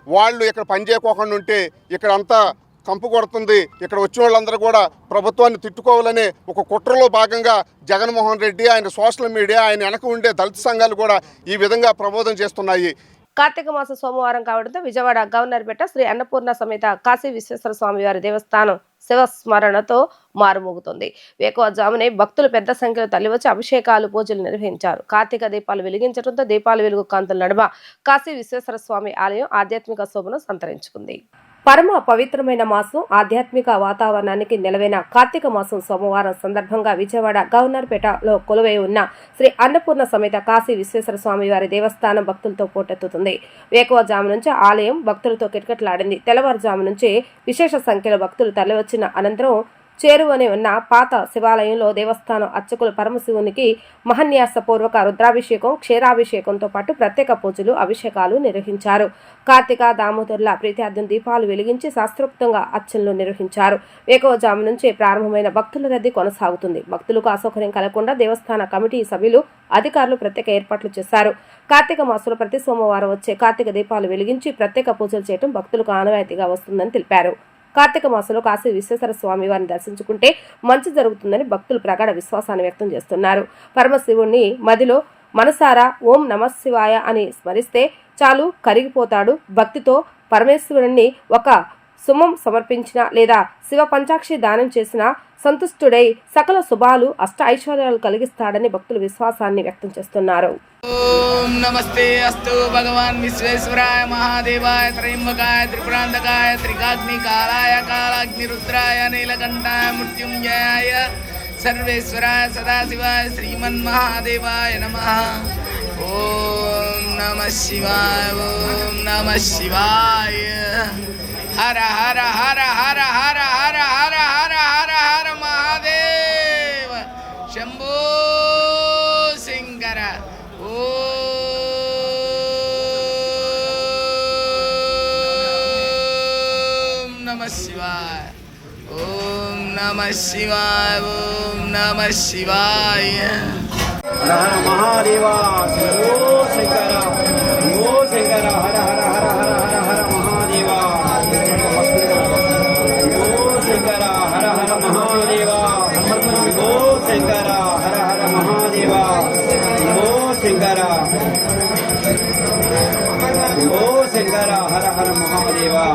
వాళ్ళు ఇక్కడ పని చేయకోకుండా ఉంటే ఇక్కడ అంతా కంపు కొడుతుంది. ఇక్కడ వచ్చిన వాళ్ళందరూ కూడా ప్రభుత్వాన్ని తిట్టుకోవాలనే ఒక కుట్రలో భాగంగా జగన్మోహన్ రెడ్డి, ఆయన సోషల్ మీడియా, ఆయన వెనక ఉండే దళిత సంఘాలు కూడా ఈ విధంగా ప్రబోధం చేస్తున్నాయి. కార్తీక మాస సోమవారం కావడంతో విజయవాడ గవర్నర్పేట శ్రీ అన్నపూర్ణ సమేత కాశీ విశ్వేశ్వర స్వామి వారి దేవస్థానం శివస్మరణతో మారుమోగుతుంది. వేకువజామునే భక్తులు పెద్ద సంఖ్యలో తరలివచ్చి అభిషేకాలు, పూజలు నిర్వహించారు. కార్తీక దీపాలు వెలిగించడంతో దీపాల వెలుగు కాంతుల నడుమ కాశీ విశ్వేశ్వర స్వామి ఆలయం ఆధ్యాత్మిక శోభను సంతరించుకుంది. పరమ పవిత్రమైన మాసం, ఆధ్యాత్మిక వాతావరణానికి నెలవైన కార్తీక మాసం సోమవారం సందర్భంగా విజయవాడ గవర్నర్పేటలో కొలువై ఉన్న శ్రీ అన్నపూర్ణ సమేత కాశీ విశ్వేశ్వర స్వామి వారి దేవస్థానం భక్తులతో పోటెత్తుతుంది. వేకువజాము నుంచి ఆలయం భక్తులతో కిటకిటలాడింది. తెల్లవారుజాము నుంచి విశేష సంఖ్యలో భక్తులు తరలివచ్చిన అనంతరం చేరువని ఉన్న పాత శివాలయంలో దేవస్థానం అర్చకులు పరమశివునికి మహన్యాసపూర్వక రుద్రాభిషేకం, క్షీరాభిషేకంతో పాటు ప్రత్యేక పూజలు, అభిషేకాలు నిర్వహించారు. కార్తీక దామోదరుల ప్రీత్యార్థం దీపాలు వెలిగించి శాస్త్రోక్తంగా అర్చనలు నిర్వహించారు. వేకువజాము నుంచి ప్రారంభమైన భక్తుల రద్దీ కొనసాగుతుంది. భక్తులకు అసౌకర్యం కలగకుండా దేవస్థాన కమిటీ సభ్యులు, అధికారులు ప్రత్యేక ఏర్పాట్లు చేశారు. కార్తీక మాసంలో ప్రతి సోమవారం వచ్చే కార్తీక దీపాలు వెలిగించి ప్రత్యేక పూజలు చేయడం భక్తులకు ఆనవాయితీగా వస్తుందని తెలిపారు. కార్తీక మాసంలో కాశీ విశ్వేశ్వర స్వామి వారిని దర్శించుకుంటే మంచి జరుగుతుందని భక్తులు ప్రగాఢ విశ్వాసాన్ని వ్యక్తం చేస్తున్నారు. పరమశివుణ్ణి మదిలో మనసారా ఓం నమఃశివాయ అని స్మరిస్తే చాలు, కరిగిపోతాడు. భక్తితో పరమేశ్వరుణ్ణి ఒక సుమం సమర్పించిన లేదా శివ పంచాక్షి దానం చేసిన సంతుష్టుడై సకల శుభాలు, అష్ట ఐశ్వర్యాలు కలిగిస్తాడని భక్తులు విశ్వాసాన్ని వ్యక్తం చేస్తున్నారు. ఓం నమస్తే అస్తు భగవాన్ విశ్వేశ్వరాయ మహాదేవాయ త్రయంబకాయ త్రిపురాంతకాయ త్రికాగ్నికాలాయ కాలాగ్నిరుద్రాయ నీలకంఠాయ మృత్యుంజయాయ సర్వేశ్వరాయ సదాశివాయ శ్రీమన్మహాదేవాయ నమః. ఓం నమః శివాయ, ఓం నమః శివాయ. హర హర హర హర హర హర హర హర హర హర మహాదేవ శంభో శంకర. ఓం శివాయ ఓం నమః శివాయ. హర హర మహాదేవా శంభో శంకర శంభో శంకర హర హర హర హర హర హర మహాదేవా శంభో శంకర హర హర మహాదేవా శంభో శంకర హర హర మహాదేవా శంభో శంకర శంభో శంకర హర హర మహాదేవా.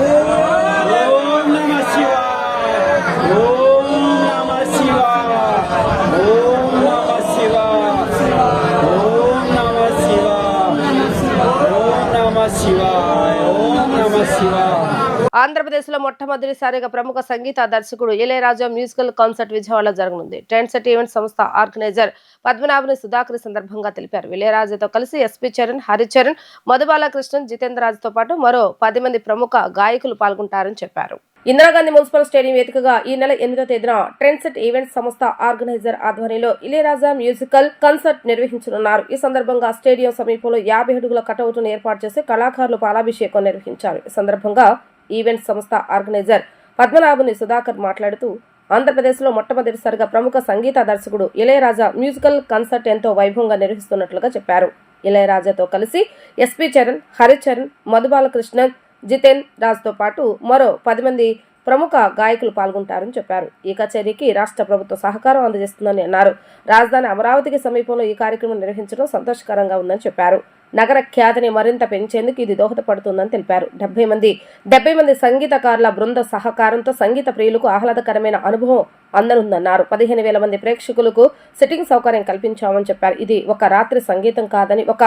ఓం నమః శివాయ ఓం నమః శివాయ ఓం నమః శివాయ ఓం నమః శివాయ ఓం నమః శివాయ ఓం నమః శివాయ. ఆంధ్రప్రదేశ్లో మొట్టమొదటిసారిగా ప్రముఖ సంగీత దర్శకుడు ఇళయరాజా మ్యూజికల్ కాన్సర్ట్ విజయవాడలో జరగనుంది. ట్రెండ్ సెట్ ఈవెంట్ సంస్థ ఆర్గనైజర్ పద్మనాభుని సుధాకర్ సందర్భంగా తెలిపారు. ఇళయరాజాతో కలిసి ఎస్పీ చరణ్, హరిచరణ్, మధుబాలకృష్ణన్, జితేంద్ర రాజుతో పాటు మరో 10 మంది ప్రముఖ గాయకులు పాల్గొంటారని చెప్పారు. ఇందిరాగాంధీ మున్సిపల్ స్టేడియం వేదికగా ఈ నెల 8వ తేదీన ట్రెండ్ సెట్ ఈవెంట్ సంస్థ ఆర్గనైజర్ ఆధ్వర్యంలో ఇళయరాజా మ్యూజికల్ కాన్సర్ట్ నిర్వహించనున్నారు. ఈ సందర్భంగా స్టేడియం సమీపంలో 50 అడుగుల కటౌట్ను ఏర్పాటు చేసి కళాకారులు పాలాభిషేకం నిర్వహించారు. ఈ సందర్భంగా ఈవెంట్ సంస్థ ఆర్గనైజర్ పద్మనాభుని సుధాకర్ మాట్లాడుతూ ఆంధ్రప్రదేశ్లో మొట్టమొదటిసారిగా ప్రముఖ సంగీత దర్శకుడు ఇళయరాజా మ్యూజికల్ కాన్సర్ట్ ఎంతో వైభవంగా నిర్వహిస్తున్నట్లుగా చెప్పారు. ఇళయరాజాతో కలిసి ఎస్పీ చరణ్, హరిచరణ్, మధుబాలకృష్ణన్, జితేంద్ర రాజ్తో పాటు మరో 10 మంది ప్రముఖ గాయకులు పాల్గొంటారని చెప్పారు. ఈ కచేరీకి రాష్ట్ర ప్రభుత్వం సహకారం అందజేస్తుందని అన్నారు. రాజధాని అమరావతికి సమీపంలో ఈ కార్యక్రమం నిర్వహించడం సంతోషకరంగా ఉందని చెప్పారు. నగర ఖ్యాతిని మరింత పెంచేందుకు ఇది దోహదపడుతుందని తెలిపారు. 70 మంది సంగీతకారుల బృంద సహకారంతో సంగీత ప్రియులకు ఆహ్లాదకరమైన అనుభవం అందనుందన్నారు. 15,000 మంది ప్రేక్షకులకు సిట్టింగ్ సౌకర్యం కల్పించామని చెప్పారు. ఇది ఒక రాత్రి సంగీతం కాదని ఒక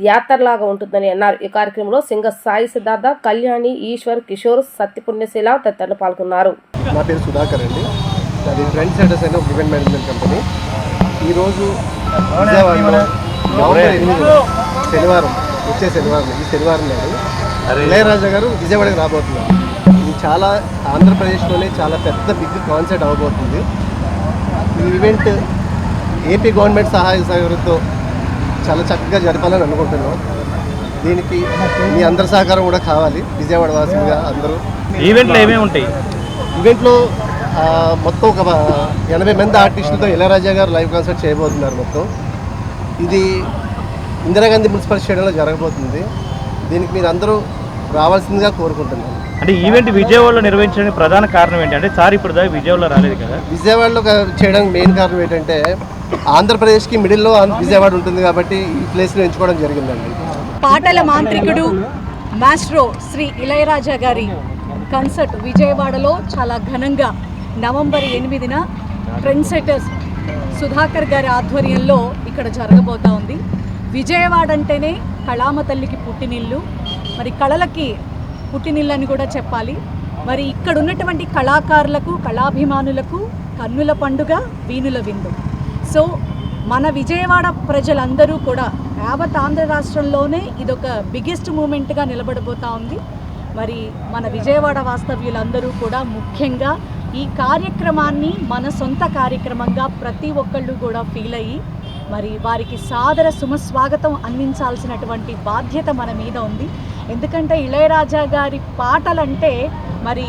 యాత్రలాగా ఉంటుందని అన్నారు. ఈ కార్యక్రమంలో సింగర్ సాయి సిద్ధార్థ, కళ్యాణి, ఈశ్వర్, కిషోర్, సత్యపుణ్యశీల తదితరులు పాల్గొన్నారు. నా పేరు సుధాకర్ అండి. అది ట్రెండ్ సెటర్స్ అయిన ఒక ఈవెంట్ మేనేజ్మెంట్ కంపెనీ. ఈరోజు విజయవాడలో నవంబర్ 8 శనివారం, వచ్చే శనివారం, ఈ శనివారం నాడు ఇళయరాజా గారు విజయవాడకి రాబోతున్నారు. ఇది చాలా ఆంధ్రప్రదేశ్లోనే చాలా పెద్ద బిగ్ కాన్సర్ట్ అవబోతుంది. ఈ ఈవెంట్ ఏపీ గవర్నమెంట్ సహాయ సహకారంతో చాలా చక్కగా జరపాలని అనుకుంటున్నాం. దీనికి మీ అందరి సహకారం కూడా కావాలి. విజయవాడ వాసులుగా అందరూ ఈవెంట్లో ఏమేమి ఉంటాయి? ఈవెంట్లో మొత్తం ఒక 80 మంది ఆర్టిస్టులతో ఇళయరాజా గారు లైవ్ కాన్సర్ట్ చేయబోతున్నారు. మొత్తం ఇది ఇందిరాగాంధీ మున్సిపల్ స్టేడియంలో జరగబోతుంది. దీనికి మీరు అందరూ రావాల్సిందిగా కోరుకుంటున్నాను. అంటే ఈవెంట్ విజయవాడలో నిర్వహించడానికి ప్రధాన కారణం ఏంటి? అంటే సార్ ఇప్పుడు దాకా విజయవాడలో రాలేదు కదా. విజయవాడలో చేయడానికి మెయిన్ కారణం ఏంటంటే ఆంధ్రప్రదేశ్కి మిడిల్లో విజయవాడ ఉంటుంది కాబట్టి ఈ ప్లేస్లో ఎంచుకోవడం జరిగిందండి. పాటల మాంత్రికుడు మాస్ట్రో శ్రీ ఇళయరాజా గారి కాన్సర్ట్ విజయవాడలో చాలా ఘనంగా నవంబర్ 8న ట్రెండ్ సెటర్స్ సుధాకర్ గారి ఆధ్వర్యంలో ఇక్కడ జరగబోతా ఉంది. విజయవాడ అంటేనే కళామ తల్లికి పుట్టినిల్లు, మరి కళలకి పుట్టినిల్లు అని కూడా చెప్పాలి. మరి ఇక్కడ ఉన్నటువంటి కళాకారులకు, కళాభిమానులకు కన్నుల పండుగ, వీణుల విందు. సో మన విజయవాడ ప్రజలందరూ కూడా యావత్ ఆంధ్ర రాష్ట్రంలోనే ఇదొక బిగ్గెస్ట్ మూమెంట్గా నిలబడబోతా ఉంది. మరి మన విజయవాడ వాస్తవ్యులందరూ కూడా ముఖ్యంగా ఈ కార్యక్రమాన్ని మన సొంత కార్యక్రమంగా ప్రతి ఒక్కళ్ళు కూడా ఫీల్ అయ్యి మరి వారికి సాదర సుమస్వాగతం అందించాల్సినటువంటి బాధ్యత మన మీద ఉంది. ఎందుకంటే ఇళయరాజా గారి పాటలంటే మరి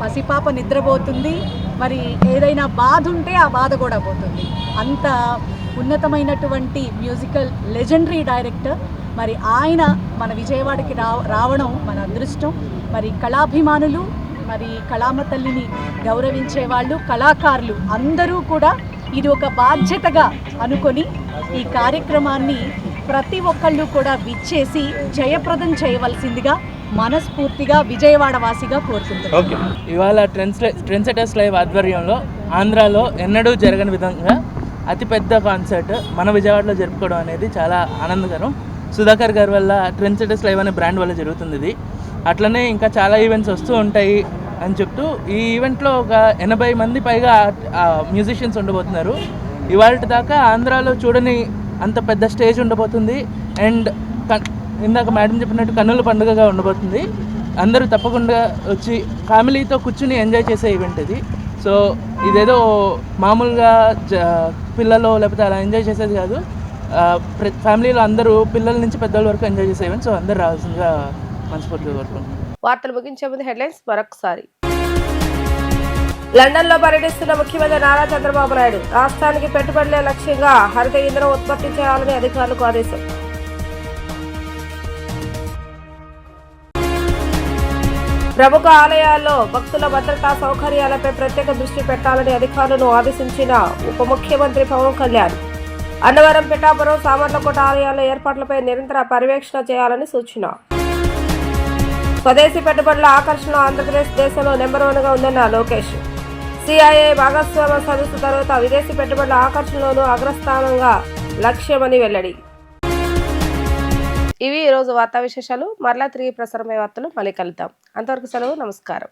పసిపాప నిద్రపోతుంది, మరి ఏదైనా బాధ ఉంటే ఆ బాధ కూడా పోతుంది. అంత ఉన్నతమైనటువంటి మ్యూజికల్ లెజెండరీ డైరెక్టర్. మరి ఆయన మన విజయవాడకి రావడం మన అదృష్టం. మరి కళాభిమానులు, మరి కళామ తల్లిని గౌరవించే వాళ్ళు, కళాకారులు అందరూ కూడా ఇది ఒక బాధ్యతగా అనుకొని ఈ కార్యక్రమాన్ని ప్రతి ఒక్కళ్ళు కూడా విచ్చేసి జయప్రదం చేయవలసిందిగా మనస్ఫూర్తిగా విజయవాడ వాసిగా కోరుకుంటున్నాను. ఇవాళ ట్రెండ్ సెటర్స్ లైవ్ ఆధ్వర్యంలో ఆంధ్రాలో ఎన్నడూ జరగని విధంగా అతిపెద్ద కాన్సర్ట్ మన విజయవాడలో జరుపుకోవడం అనేది చాలా ఆనందకరం. సుధాకర్ గారి వల్ల ట్రెండ్ సెటర్స్ లైవ్ అనే బ్రాండ్ వల్ల జరుగుతుంది ఇది. అట్లనే ఇంకా చాలా ఈవెంట్స్ వస్తూ ఉంటాయి అని చెప్తూ ఈ ఈవెంట్లో ఒక 80 మంది పైగా మ్యూజిషియన్స్ ఉండబోతున్నారు. ఇవాళ దాకా ఆంధ్రాలో చూడని అంత పెద్ద స్టేజ్ ఉండబోతుంది. అండ్ ఇందాక మేడం చెప్పినట్టు కన్నుల పండుగగా ఉండబోతుంది. అందరూ తప్పకుండా వచ్చి ఫ్యామిలీతో కూర్చుని ఎంజాయ్ చేసే ఈవెంట్ ఇది. సో ఇదేదో మామూలుగా పిల్లలు లేకపోతే అలా ఎంజాయ్ చేసేది కాదు. ఫ్యామిలీలో అందరూ పిల్లల నుంచి పెద్దల వరకు ఎంజాయ్ చేసే ఈవెంట్. సో అందరూ రావాల్సిందిగా మనస్ఫూర్తిగా కోరుకుంటున్నాను. వార్తలు ముగించే ముందు హెడ్లైన్స్ మరొకసారి. లండన్లో పర్యటిస్తున్న ముఖ్యమంత్రి నారా చంద్రబాబు నాయుడు రాష్ట్రానికి పెట్టుబడులే లక్ష్యంగా హరిత ఇంధనం ఉత్పత్తి చేయాలని అధికారులకు ఆదేశం. ప్రముఖ ఆలయాల్లో భక్తుల భద్రతా సౌకర్యాలపై ప్రత్యేక దృష్టి పెట్టాలని అధికారులను ఆదేశించిన ఉప ముఖ్యమంత్రి పవన్ కళ్యాణ్. అన్నవరం, పిఠాపురం, సామర్లకోట ఆలయాల్లో ఏర్పాట్లపై నిరంతర పర్యవేక్షణ చేయాలని సూచన. స్వదేశీ పెట్టుబడుల ఆకర్షణలో ఆంధ్రప్రదేశ్ దేశంలో నెంబర్ 1గా ఉందన్న లోకేష్. సిఐఏ భాగస్వామ్య సంస్థ తర్వాత విదేశీ పెట్టుబడుల ఆకర్షణలోనూ అగ్రస్థానంగా లక్ష్యమని వెల్లడి. ఇవి ఈరోజు వార్తా విశేషాలు. మరలా తిరిగి ప్రసారమయ్యే వార్తలు మళ్ళీ కలుద్దాం. అంతవరకు సెలవు. నమస్కారం.